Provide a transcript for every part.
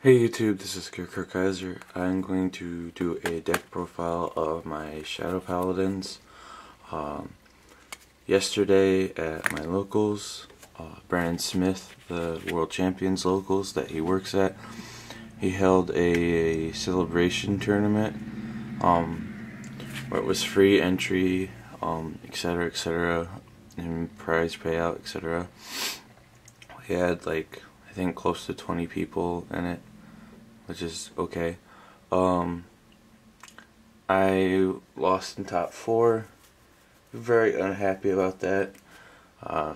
Hey YouTube, this is Kaiser. I'm going to do a deck profile of my Shadow Paladins. Yesterday at my locals, Brandon Smith, the World Champions locals that he works at, he held a celebration tournament where it was free entry, etc, etc, and prize payout, etc. We had I think close to 20 people in it, which is okay. I lost in top 4. Very unhappy about that. I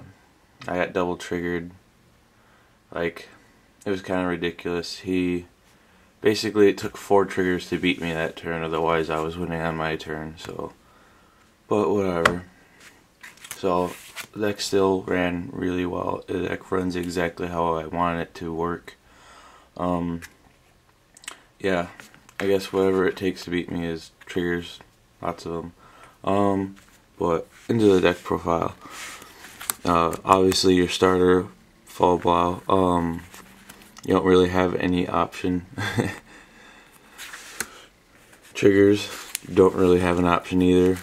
got double triggered. It was kind of ridiculous. Basically it took 4 triggers to beat me that turn, otherwise I was winning on my turn, so. But whatever. So the deck still ran really well. The deck runs exactly how I want it to work. Yeah, I guess whatever it takes to beat me is triggers, lots of them. But into the deck profile. Obviously your starter, Fall Blow, you don't really have any option. Triggers, you don't really have an option either.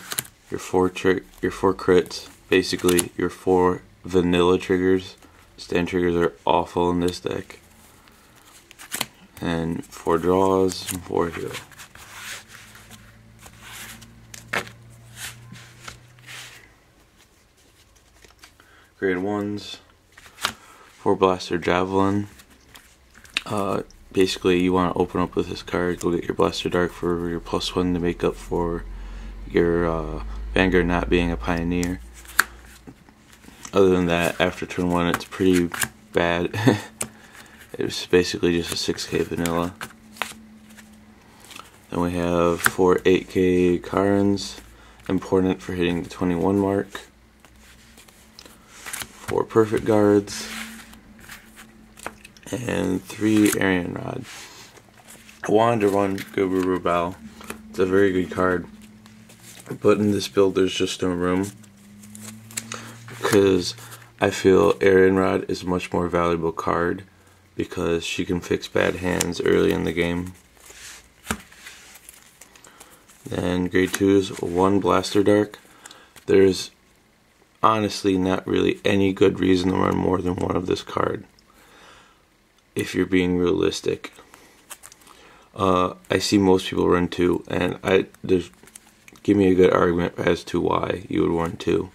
Your 4 crits, basically your 4 vanilla triggers. Stand triggers are awful in this deck. And 4 draws and 4 heal. Grade 1s, 4 Blaster Javelin. Basically you want to open up with this card, go get your Blaster Dark for your +1 to make up for your Vanguard not being a Pioneer. Other than that, after turn 1 it's pretty bad. It was basically just a 6k vanilla. Then we have 4 8k Karens, important for hitting the 21 mark. 4 Perfect Guards. And 3 Arian Rod. I wanted to run Guru Bow. It's a very good card. But in this build there's just no room. Because I feel Arian Rod is a much more valuable card, because she can fix bad hands early in the game. Then grade 2s, 1 Blaster Dark. There's honestly not really any good reason to run more than one of this card, if you're being realistic. I see most people run 2, and give me a good argument as to why you would run 2.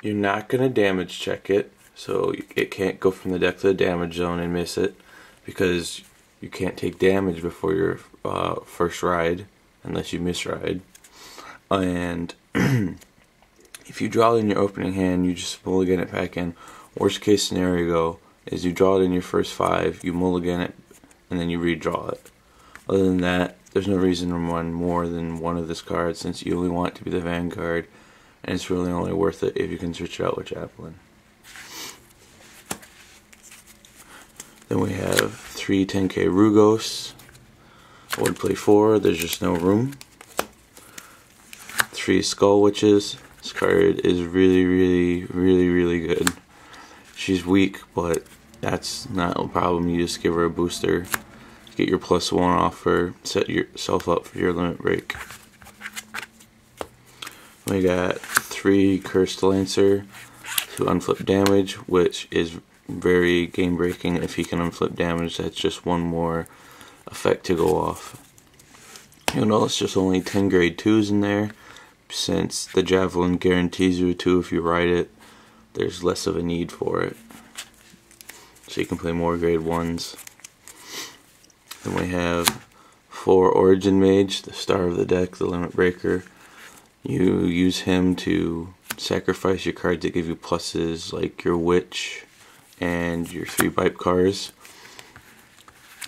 You're not going to damage check it, so it can't go from the deck to the damage zone and miss it, because you can't take damage before your first ride, unless you misride. And if you draw it in your opening hand, you just mulligan it back in. Worst case scenario is you draw it in your first 5, you mulligan it, and then you redraw it. Other than that, there's no reason to run more than one of this card, since you only want it to be the Vanguard, and it's really only worth it if you can switch it out with Javelin. Then we have 3 10k Rugos. I would play 4, there's just no room. 3 Skull Witches. This card is really good. She's weak, but that's not a problem. You just give her a booster, get your +1 off her, set yourself up for your limit break. We got 3 Cursed Lancer to unflip damage, which is very game breaking. If he can unflip damage, that's just one more effect to go off. You'll notice there's only 10 grade 2s in there, since the Javelin guarantees you a 2 if you ride it. There's less of a need for it, so you can play more grade 1s. Then we have 4 Origin Mage, the star of the deck, the limit breaker. You use him to sacrifice your cards that give you pluses, like your Witch and your 3 Bipe cards.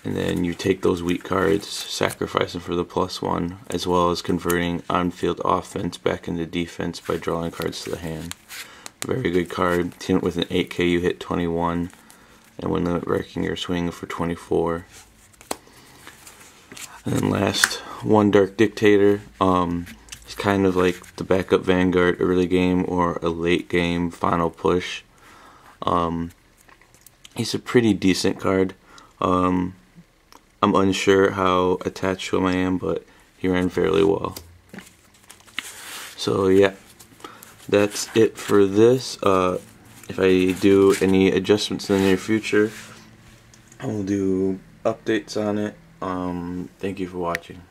And then you take those weak cards, sacrifice them for the +1, as well as converting on-field offense back into defense by drawing cards to the hand. Very good card. Team it with an 8k, you hit 21, and when limit breaking, you're swinging for 24. And then last, 1 Dark Dictator. It's kind of like the backup Vanguard early game or a late game final push. he's a pretty decent card. I'm unsure how attached to him I am, but he ran fairly well. So yeah, that's it for this. If I do any adjustments in the near future, I will do updates on it. Thank you for watching.